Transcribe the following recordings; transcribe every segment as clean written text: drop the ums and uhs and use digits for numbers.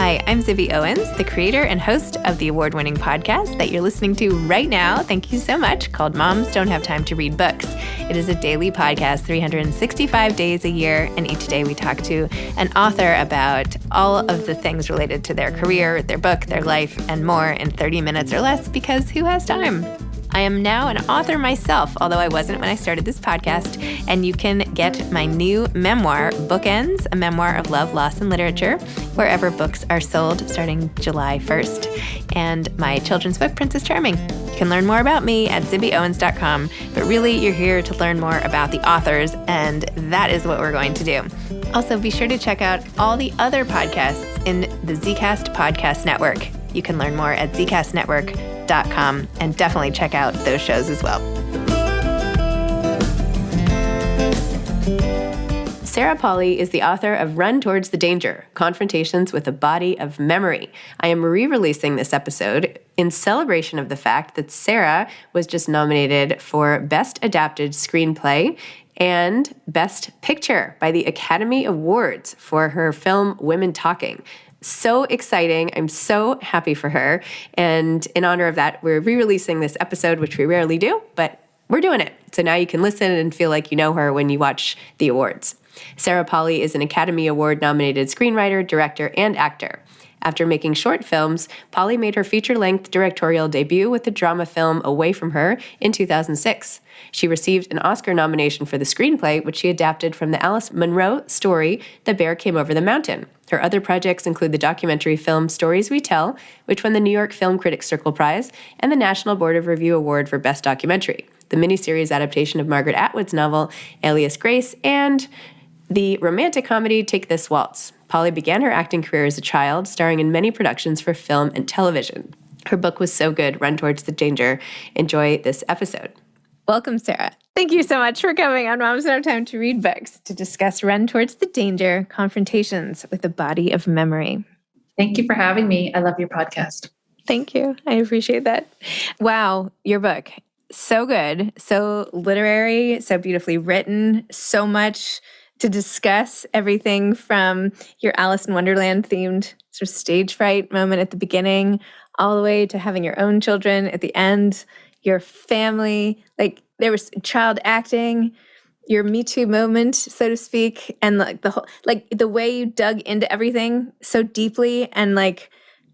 Hi, I'm Zibby Owens, the creator and host of the award-winning podcast that you're listening to right now. Thank you so much, called Moms Don't Have Time to Read Books. It is a daily podcast, 365 days a year, and each day we talk to an author about all of the things related to their career, their book, their life, and more in 30 minutes or less, because who has time? I am now an author myself, although I wasn't when I started this podcast, and you can get my new memoir, Bookends, a memoir of love, loss, and literature, wherever books are sold starting July 1st, and my children's book, Princess Charming. You can learn more about me at zibbyowens.com, but really you're here to learn more about the authors, and that is what we're going to do. Also, be sure to check out all the other podcasts in the Zcast Podcast Network. You can learn more at zcastnetwork.com and definitely check out those shows as well. Sarah Polley is the author of Run Towards the Danger, Confrontations with a Body of Memory. I am re-releasing this episode in celebration of the fact that Sarah was just nominated for Best Adapted Screenplay and Best Picture by the Academy Awards for her film Women Talking. So exciting. I'm so happy for her. And in honor of that, we're re-releasing this episode, which we rarely do, but we're doing it. So now you can listen and feel like you know her when you watch the awards. Sarah Polley is an Academy Award-nominated screenwriter, director, and actor. After making short films, Polley made her feature-length directorial debut with the drama film Away From Her in 2006. She received an Oscar nomination for the screenplay, which she adapted from the Alice Munro story, The Bear Came Over the Mountain. Her other projects include the documentary film Stories We Tell, which won the New York Film Critics Circle Prize, and the National Board of Review Award for Best Documentary, the miniseries adaptation of Margaret Atwood's novel Alias Grace, and the romantic comedy Take This Waltz. Polley began her acting career as a child, starring in many productions for film and television. Her book was so good, Run Towards the Danger. Enjoy this episode. Welcome, Sarah. Thank you so much for coming on Moms Don't Have Time to Read Books to discuss Run Towards the Danger, Confrontations with a Body of Memory. Thank you for having me. I love your podcast. Thank you. I appreciate that. Wow, your book. So good, so literary, so beautifully written, so much to discuss, everything from your Alice in Wonderland themed sort of stage fright moment at the beginning, all the way to having your own children at the end, your family, like there was child acting, your Me Too moment, so to speak, and like the whole, like the way you dug into everything so deeply, and like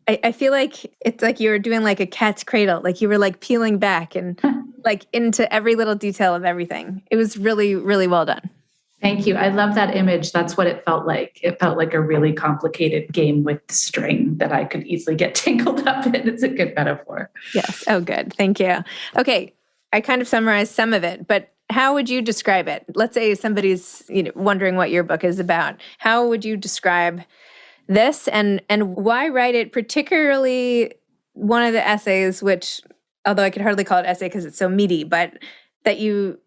I feel like it's like you were doing like a cat's cradle, like you were like peeling back and like into every little detail of everything. It was really, really well done. Thank you. I love that image. That's what it felt like. It felt like a really complicated game with string that I could easily get tangled up in. It's a good metaphor. Yes. Oh, good. Thank you. Okay. I kind of summarized some of it, but how would you describe it? Let's say somebody's wondering what your book is about. How would you describe this, and why write it? Particularly one of the essays, which, although I could hardly call it essay because it's so meaty, but that you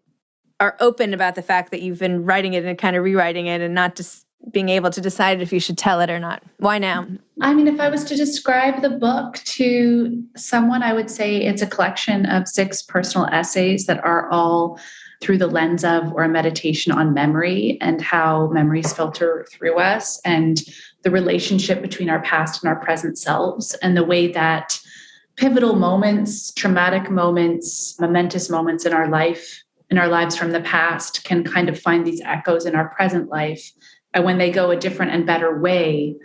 are open about the fact that you've been writing it and kind of rewriting it and not just being able to decide if you should tell it or not. Why now? I mean, if I was to describe the book to someone, I would say it's a collection of 6 personal essays that are all through the lens of, or a meditation on, memory and how memories filter through us, and the relationship between our past and our present selves, and the way that pivotal moments, traumatic moments, momentous moments in our lives from the past can kind of find these echoes in our present life. And when they go a different and better way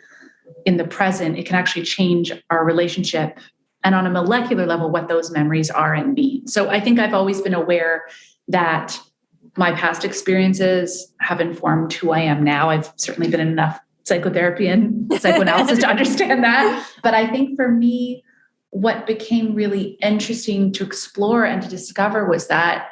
in the present, it can actually change our relationship, and on a molecular level, what those memories are and mean. So I think I've always been aware that my past experiences have informed who I am now. I've certainly been in enough psychotherapy and psychoanalysis to understand that. But I think for me, what became really interesting to explore and to discover was that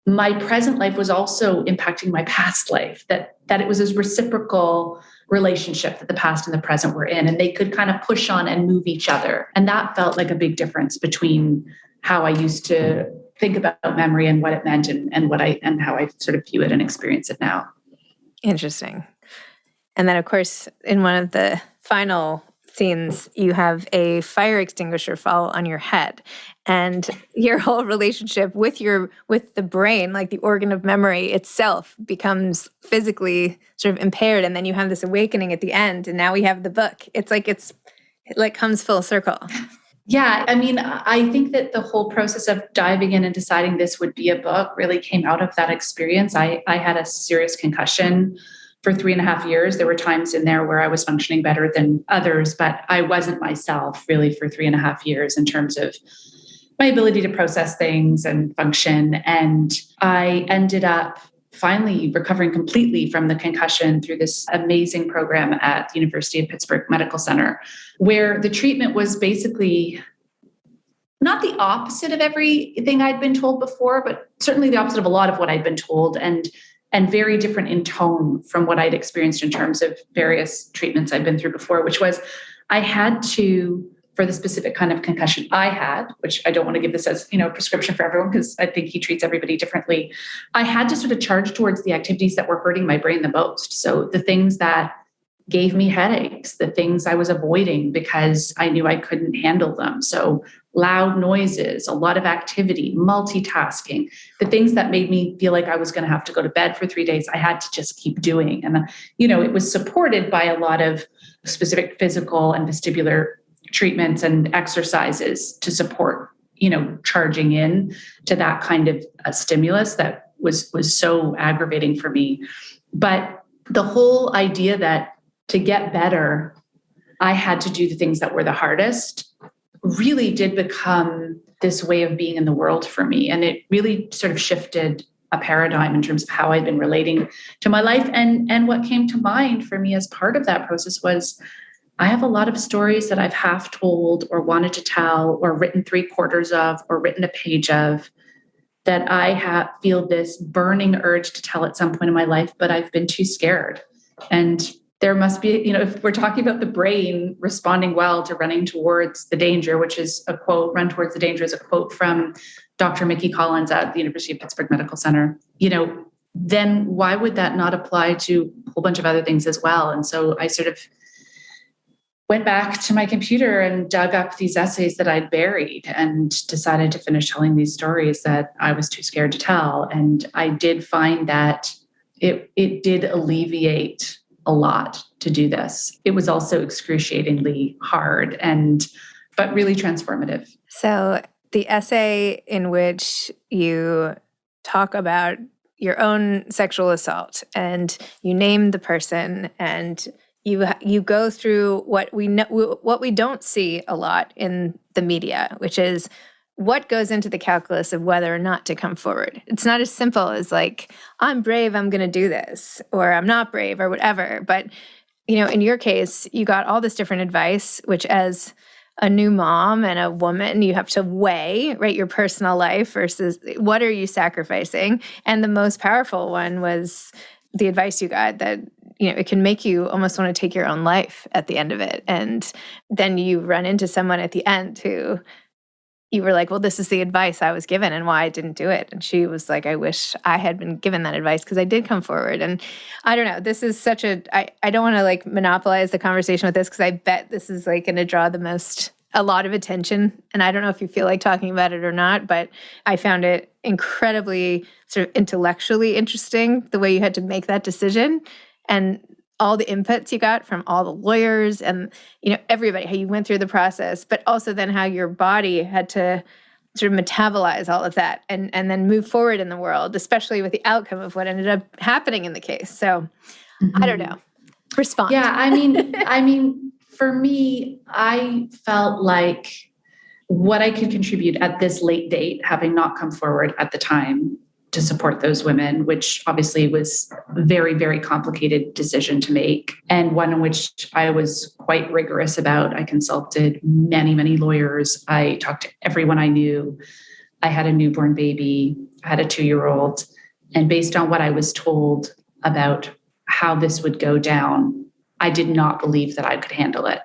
my present life was also impacting my past life, that it was this reciprocal relationship that the past and the present were in, and they could kind of push on and move each other. And that felt like a big difference between how I used to think about memory and what it meant, and how I sort of view it and experience it now. Interesting. And then, of course, in one of the final scenes, you have a fire extinguisher fall on your head, and your whole relationship with the brain, like the organ of memory itself, becomes physically sort of impaired. And then you have this awakening at the end, and now we have the book. It comes full circle. Yeah, I mean, I think that the whole process of diving in and deciding this would be a book really came out of that experience. I had a serious concussion for 3.5 years. There were times in there where I was functioning better than others, but I wasn't myself really for 3.5 years in terms of my ability to process things and function. And I ended up finally recovering completely from the concussion through this amazing program at the University of Pittsburgh Medical Center, where the treatment was basically not the opposite of everything I'd been told before, but certainly the opposite of a lot of what I'd been told, and very different in tone from what I'd experienced in terms of various treatments I'd been through before, which was I had to, for the specific kind of concussion I had, which I don't want to give this as, a prescription for everyone because I think he treats everybody differently. I had to sort of charge towards the activities that were hurting my brain the most. So the things that gave me headaches, the things I was avoiding because I knew I couldn't handle them. So loud noises, a lot of activity, multitasking, the things that made me feel like I was going to have to go to bed for 3 days, I had to just keep doing. And, it was supported by a lot of specific physical and vestibular treatments and exercises to support, charging in to that kind of stimulus that was so aggravating for me. But the whole idea that to get better, I had to do the things that were the hardest really did become this way of being in the world for me. And it really sort of shifted a paradigm in terms of how I'd been relating to my life. And what came to mind for me as part of that process was I have a lot of stories that I've half told or wanted to tell or written 3/4 of or written a page of that I feel this burning urge to tell at some point in my life, but I've been too scared. And there must be, if we're talking about the brain responding well to running towards the danger, which is a quote, run towards the danger is a quote from Dr. Mickey Collins at the University of Pittsburgh Medical Center, then why would that not apply to a whole bunch of other things as well? And so I sort of went back to my computer and dug up these essays that I'd buried and decided to finish telling these stories that I was too scared to tell. And I did find that it did alleviate a lot to do this. It was also excruciatingly hard but really transformative. So the essay in which you talk about your own sexual assault and you name the person and you go through what we don't see a lot in the media, which is what goes into the calculus of whether or not to come forward. It's not as simple as like, I'm brave, I'm going to do this, or I'm not brave, or whatever. But, in your case, you got all this different advice, which as a new mom and a woman, you have to weigh, right, your personal life versus what are you sacrificing? And the most powerful one was the advice you got that, it can make you almost want to take your own life at the end of it. And then you run into someone at the end who you were like, well, this is the advice I was given and why I didn't do it. And she was like, I wish I had been given that advice because I did come forward. And I don't know, this is such I don't want to monopolize the conversation with this because I bet this is going to draw a lot of attention. And I don't know if you feel like talking about it or not, but I found it incredibly sort of intellectually interesting, the way you had to make that decision and all the inputs you got from all the lawyers and, everybody, how you went through the process, but also then how your body had to sort of metabolize all of that and then move forward in the world, especially with the outcome of what ended up happening in the case. So I don't know. Respond. Yeah. I mean, for me, I felt like what I could contribute at this late date, having not come forward at the time to support those women, which obviously was a very, very complicated decision to make, and one in which I was quite rigorous about. I consulted many, many lawyers. I talked to everyone I knew. I had a newborn baby. I had a 2-year-old. And based on what I was told about how this would go down, I did not believe that I could handle it.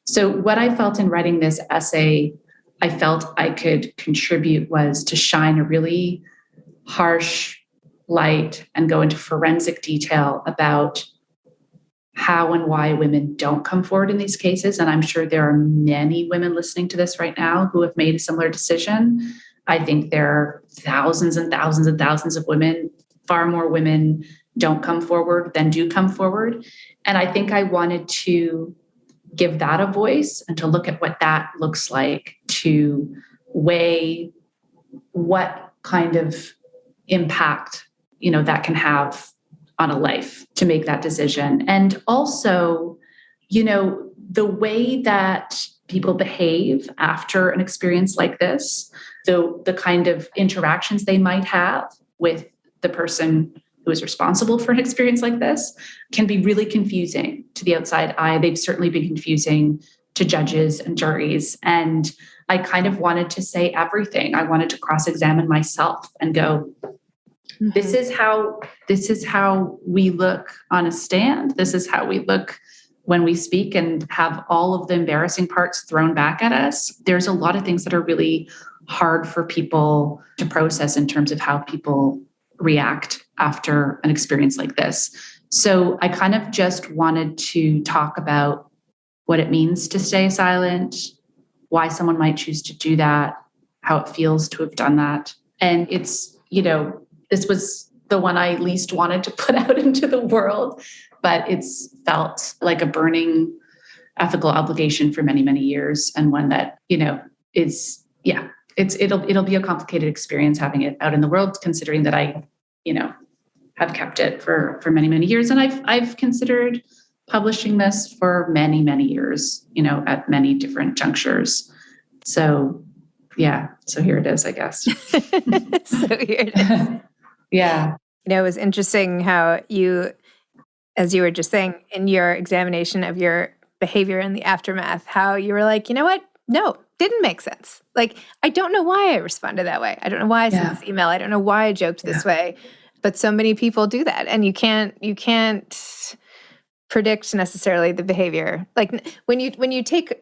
So what I felt in writing this essay, I felt I could contribute was to shine a really harsh light and go into forensic detail about how and why women don't come forward in these cases. And I'm sure there are many women listening to this right now who have made a similar decision. I think there are thousands and thousands and thousands of women, far more women don't come forward than do come forward. And I think I wanted to give that a voice and to look at what that looks like, to weigh what kind of impact, that can have on a life to make that decision. And also, the way that people behave after an experience like this, the kind of interactions they might have with the person who is responsible for an experience like this can be really confusing to the outside eye. They've certainly been confusing to judges and juries. And I kind of wanted to say everything. I wanted to cross-examine myself and go, this is how we look on a stand. This is how we look when we speak and have all of the embarrassing parts thrown back at us. There's a lot of things that are really hard for people to process in terms of how people react after an experience like this. So I kind of just wanted to talk about what it means to stay silent, why someone might choose to do that, how it feels to have done that. And it's, this was the one I least wanted to put out into the world, but it's felt like a burning ethical obligation for many, many years. And one that, it'll be a complicated experience having it out in the world, considering that I, have kept it for many, many years. And I've considered publishing this for many, many years, at many different junctures. So here it is, I guess. So here it is. Yeah. It was interesting how you, as you were just saying, in your examination of your behavior in the aftermath, how you were like, you know what? No, didn't make sense. Like, I don't know why I responded that way. I don't know why I sent this email. I don't know why I joked this way. But so many people do that. And you can't predict necessarily the behavior. Like when you take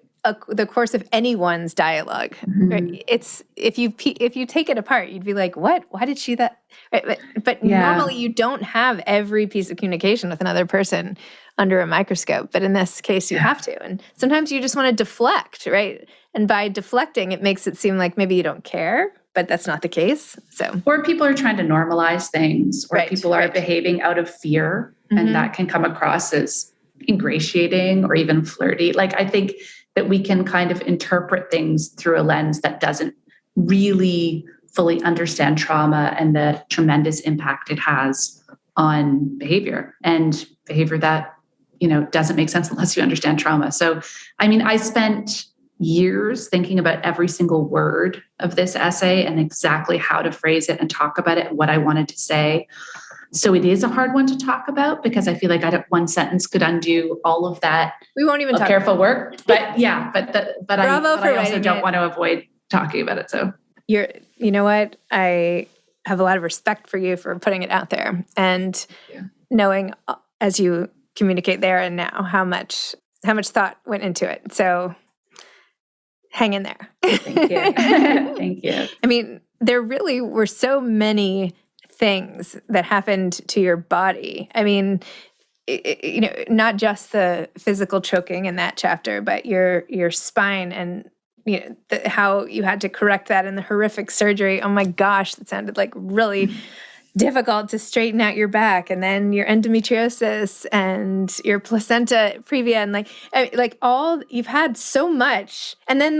the course of anyone's dialogue, right? It's if you take it apart, you'd be like, what? Why did she that? Right? But normally you don't have every piece of communication with another person under a microscope. But in this case, you have to. And sometimes you just want to deflect, right? And by deflecting, it makes it seem like maybe you don't care, but that's not the case. So, or people are trying to normalize things, or people are behaving out of fear, and that can come across as ingratiating or even flirty. Like, I think that we can kind of interpret things through a lens that doesn't really fully understand trauma and the tremendous impact it has on behavior, and behavior that, doesn't make sense unless you understand trauma. So, I spent years thinking about every single word of this essay and exactly how to phrase it and talk about it and what I wanted to say. So it is a hard one to talk about because I feel like one sentence could undo all of that. We won't even talk careful work, but I also don't want to avoid talking about it. So you know what? I have a lot of respect for you for putting it out there and knowing as you communicate there and now how much thought went into it. So hang in there. Thank you. Thank you. There really were so many things that happened to your body. Not just the physical choking in that chapter, but your spine and how you had to correct that in the horrific surgery. Oh my gosh, that sounded like really difficult to straighten out your back, and then your endometriosis and your placenta previa, and all you've had so much, and then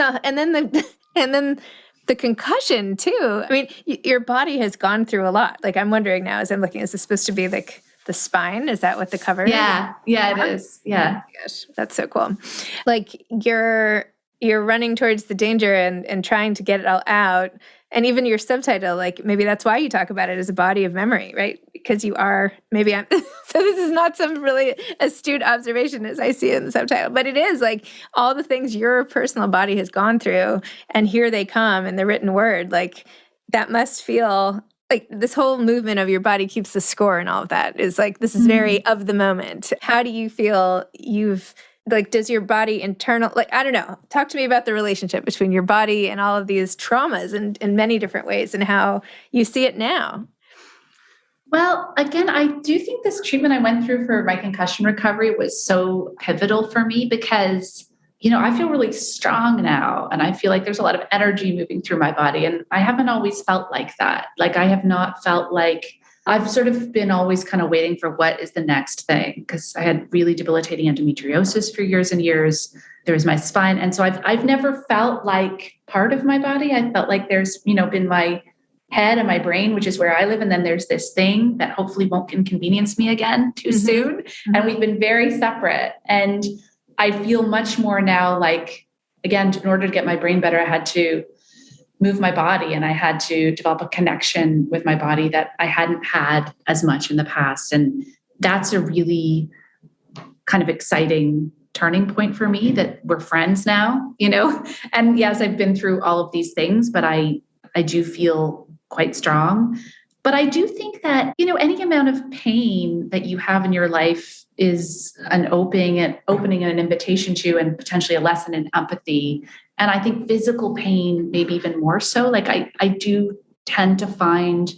the concussion too. Your body has gone through a lot. Like, I'm wondering now as I'm looking, is this supposed to be like the spine? Is that what the cover is? Yeah, it is. Yeah. Oh my gosh, that's so cool. Like you're running towards the danger and trying to get it all out. And even your subtitle, like maybe that's why you talk about it as a body of memory, right? Because you are, so this is not some really astute observation as I see it in the subtitle, but it is like all the things your personal body has gone through, and here they come in the written word. Like that must feel like this whole movement of your body keeps the score, and all of that is like, this is very of the moment. How do you feel does your body I don't know, talk to me about the relationship between your body and all of these traumas in many different ways and how you see it now. Well, again, I do think this treatment I went through for my concussion recovery was so pivotal for me because, I feel really strong now and I feel like there's a lot of energy moving through my body. And I haven't always felt like that. Like, I have not felt like I've sort of been always kind of waiting for what is the next thing because I had really debilitating endometriosis for years and years. There was my spine. And so I've never felt like part of my body. I felt like there's, been my head and my brain, which is where I live. And then there's this thing that hopefully won't inconvenience me again too soon. Mm-hmm. And we've been very separate. And I feel much more now like, again, in order to get my brain better, I had to move my body and I had to develop a connection with my body that I hadn't had as much in the past. And that's a really kind of exciting turning point for me that we're friends now, and yes, I've been through all of these things, but I do feel quite strong. But I do think that, any amount of pain that you have in your life is an opening and an invitation to, and potentially a lesson in empathy. And I think physical pain, maybe even more so. Like I do tend to find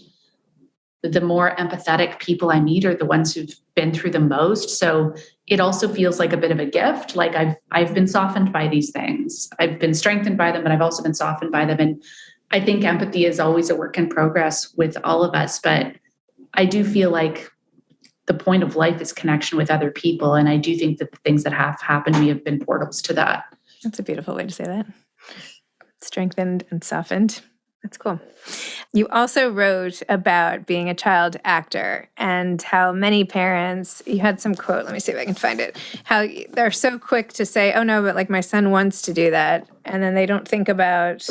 the more empathetic people I meet are the ones who've been through the most. So it also feels like a bit of a gift. Like I've been softened by these things. I've been strengthened by them, but I've also been softened by them. And I think empathy is always a work in progress with all of us. But I do feel like the point of life is connection with other people. And I do think that the things that have happened to me have been portals to that. That's a beautiful way to say that. Strengthened and softened. That's cool. You also wrote about being a child actor and how many parents, you had some quote, let me see if I can find it, how they're so quick to say, oh no, but like my son wants to do that. And then they don't think about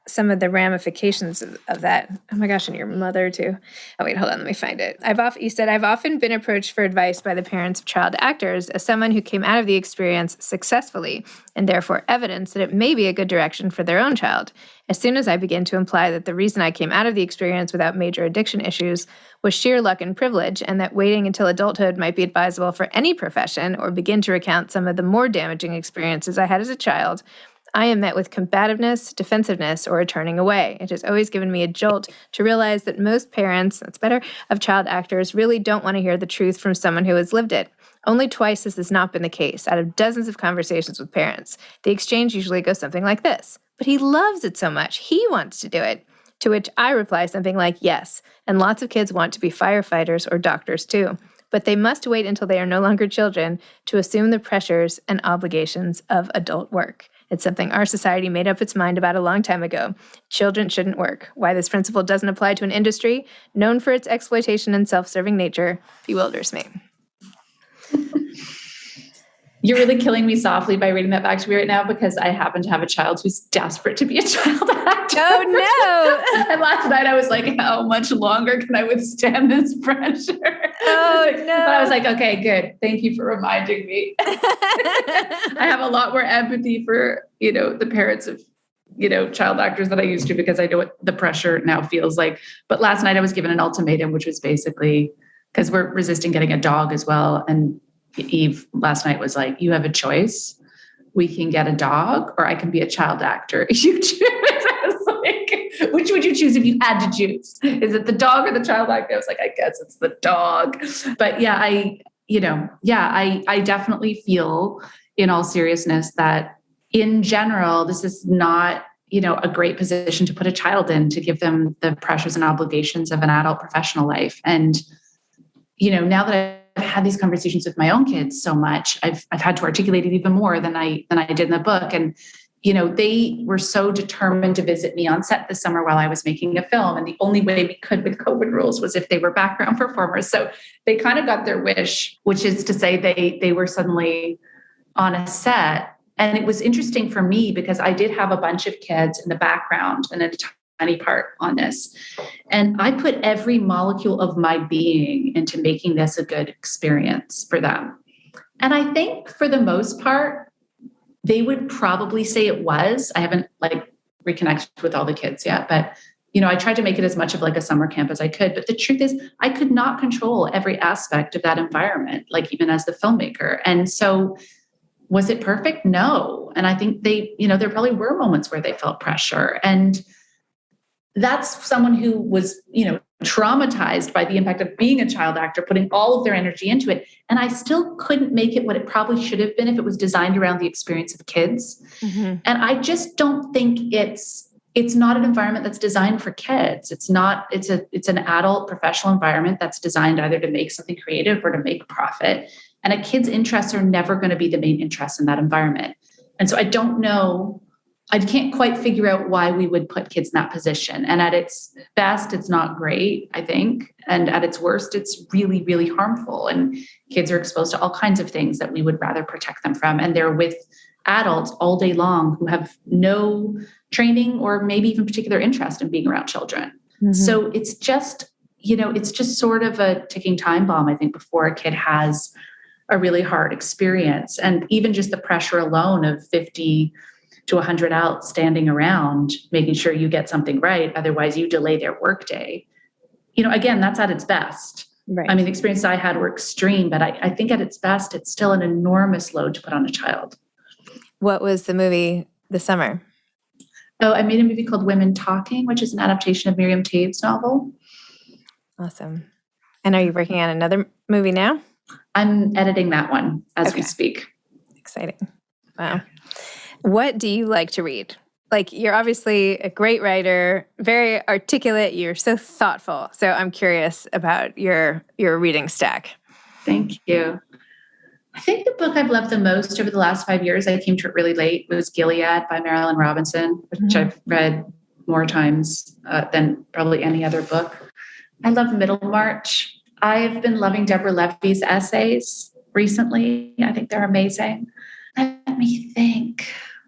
some of the ramifications of that. Oh my gosh, and your mother too. Oh wait, hold on, let me find it. You said, I've often been approached for advice by the parents of child actors as someone who came out of the experience successfully and therefore evidence that it may be a good direction for their own child. As soon as I begin to imply that the reason I came out of the experience without major addiction issues was sheer luck and privilege, and that waiting until adulthood might be advisable for any profession, or begin to recount some of the more damaging experiences I had as a child, I am met with combativeness, defensiveness, or a turning away. It has always given me a jolt to realize that most parents, of child actors really don't want to hear the truth from someone who has lived it. Only twice has this not been the case, out of dozens of conversations with parents. The exchange usually goes something like this: but he loves it so much, he wants to do it. To which I reply something like, yes, and lots of kids want to be firefighters or doctors too. But they must wait until they are no longer children to assume the pressures and obligations of adult work. It's something our society made up its mind about a long time ago. Children shouldn't work. Why this principle doesn't apply to an industry known for its exploitation and self-serving nature bewilders me. You're really killing me softly by reading that back to me right now, because I happen to have a child who's desperate to be a child actor. Oh, no. And last night I was like, how much longer can I withstand this pressure? Oh, no. But I was like, okay, good. Thank you for reminding me. I have a lot more empathy for, the parents of, child actors than I used to, because I know what the pressure now feels like. But last night I was given an ultimatum, which was basically, because we're resisting getting a dog as well. And Eve last night was like, you have a choice. We can get a dog, or I can be a child actor. You choose. I was like, which would you choose if you had to choose? Is it the dog or the child actor? I was like, I guess it's the dog. But yeah, I definitely feel, in all seriousness, that in general, this is not, a great position to put a child in, to give them the pressures and obligations of an adult professional life. And, now that I've had these conversations with my own kids so much, I've had to articulate it even more than I did in the book. And, they were so determined to visit me on set this summer while I was making a film. And the only way we could with COVID rules was if they were background performers. So they kind of got their wish, which is to say they were suddenly on a set. And it was interesting for me because I did have a bunch of kids in the background and a tiny part on this. And I put every molecule of my being into making this a good experience for them. And I think for the most part, they would probably say it was. I haven't reconnected with all the kids yet, but I tried to make it as much of like a summer camp as I could. But the truth is, I could not control every aspect of that environment, even as the filmmaker. And so was it perfect? No. And I think there probably were moments where they felt pressure. And that's someone who was, traumatized by the impact of being a child actor, putting all of their energy into it. And I still couldn't make it what it probably should have been if it was designed around the experience of kids. Mm-hmm. And I just don't think it's not an environment that's designed for kids. It's an adult professional environment that's designed either to make something creative or to make profit. And a kid's interests are never going to be the main interests in that environment. And so I don't know, I can't quite figure out why we would put kids in that position. And at its best, it's not great, I think. And at its worst, it's really, really harmful. And kids are exposed to all kinds of things that we would rather protect them from. And they're with adults all day long who have no training or maybe even particular interest in being around children. Mm-hmm. So it's just sort of a ticking time bomb, I think, before a kid has a really hard experience. And even just the pressure alone of 50 to 100 adults standing around, making sure you get something right. Otherwise you delay their workday. Again, that's at its best. Right. I mean, the experiences I had were extreme, but I think at its best, it's still an enormous load to put on a child. What was the movie this summer? Oh, I made a movie called Women Talking, which is an adaptation of Miriam Toews' novel. Awesome. And are you working on another movie now? I'm editing that one as we speak. Exciting. Wow. What do you like to read? Like, you're obviously a great writer, very articulate. You're so thoughtful. So I'm curious about your reading stack. Thank you. I think the book I've loved the most over the last 5 years, I came to it really late, was Gilead by Marilyn Robinson, which I've read more times than probably any other book. I love Middlemarch. I've been loving Deborah Levy's essays recently. I think they're amazing. Let me think.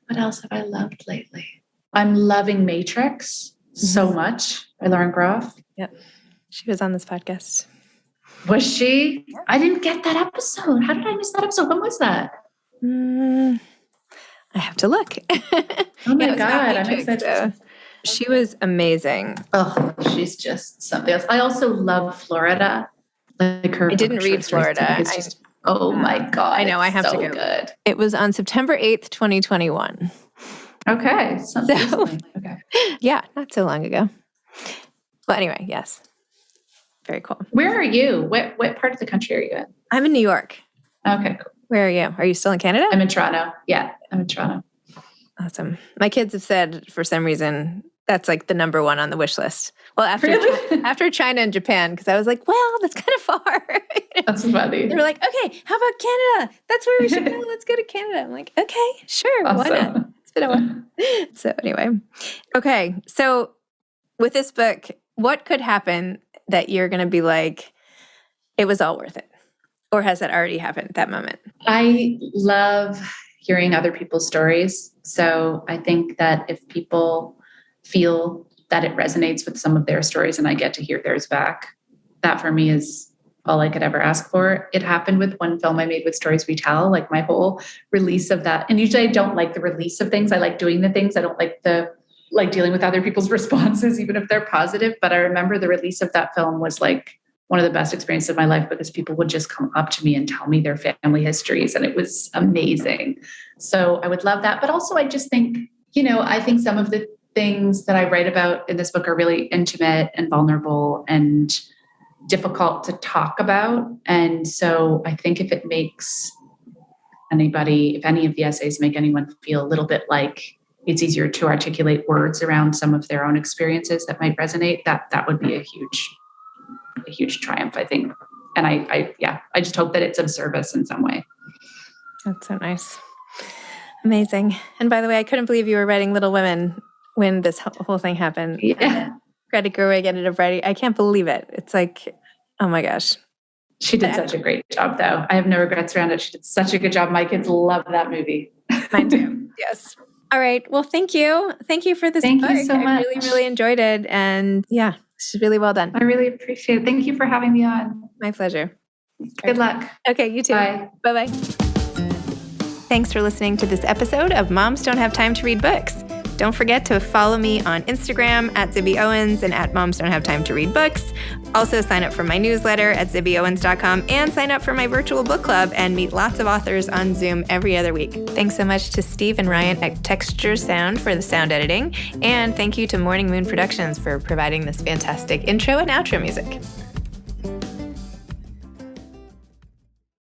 What else have I loved lately? I'm loving Matrix so much by Lauren Groff. Yep. She was on this podcast. Was she? I didn't get that episode. How did I miss that episode? When was that? I have to look. Oh my God. I'm excited. She was amazing. Oh, she's just something else. I also love Florida. Like her. I didn't read Florida. Oh my God. I know. I have to go. Good. It was on September 8th, 2021. Okay. Okay. Yeah, not so long ago. Well, anyway, yes. Very cool. Where are you? What part of the country are you in? I'm in New York. Okay, cool. Where are you? Are you still in Canada? I'm in Toronto. Yeah, I'm in Toronto. Awesome. My kids have said for some reason that's like the number one on the wish list. Well, after China and Japan, because I was like, well, that's kind of far. That's funny. They were like, okay, how about Canada? That's where we should go. Let's go to Canada. I'm like, okay, sure. Awesome. Why not? It's been a while. So anyway. Okay. So with this book, what could happen that you're going to be like, it was all worth it? Or has that already happened at that moment? I love hearing other people's stories. So I think that if people feel that it resonates with some of their stories and I get to hear theirs back, that for me is all I could ever ask for. It happened with one film I made with Stories We Tell, like my whole release of that. And usually I don't like the release of things. I like doing the things. I don't like dealing with other people's responses, even if they're positive. But I remember the release of that film was like one of the best experiences of my life because people would just come up to me and tell me their family histories. And it was amazing. So I would love that. But also I just think, I think some of the things that I write about in this book are really intimate and vulnerable and difficult to talk about. And so I think if it makes if any of the essays make anyone feel a little bit like it's easier to articulate words around some of their own experiences that might resonate, that would be a huge triumph, I think. And I just hope that it's of service in some way. That's so nice. Amazing. And by the way, I couldn't believe you were writing Little Women when this whole thing happened. Yeah. Greta Gerwig ended up writing. I can't believe it. It's like, oh my gosh. She did such a great job, though. I have no regrets around it. She did such a good job. My kids love that movie. Mine too. Yes. All right. Well, thank you. Thank you for this book. Thank you so much. I really, really enjoyed it. And yeah, it's really well done. I really appreciate it. Thank you for having me on. My pleasure. Good luck. Okay, you too. Bye. Bye-bye. Thanks for listening to this episode of Moms Don't Have Time to Read Books. Don't forget to follow me on Instagram at Zibby Owens and at Moms Don't Have Time to Read Books. Also sign up for my newsletter at zibbyowens.com and sign up for my virtual book club and meet lots of authors on Zoom every other week. Thanks so much to Steve and Ryan at Texture Sound for the sound editing. And thank you to Morning Moon Productions for providing this fantastic intro and outro music.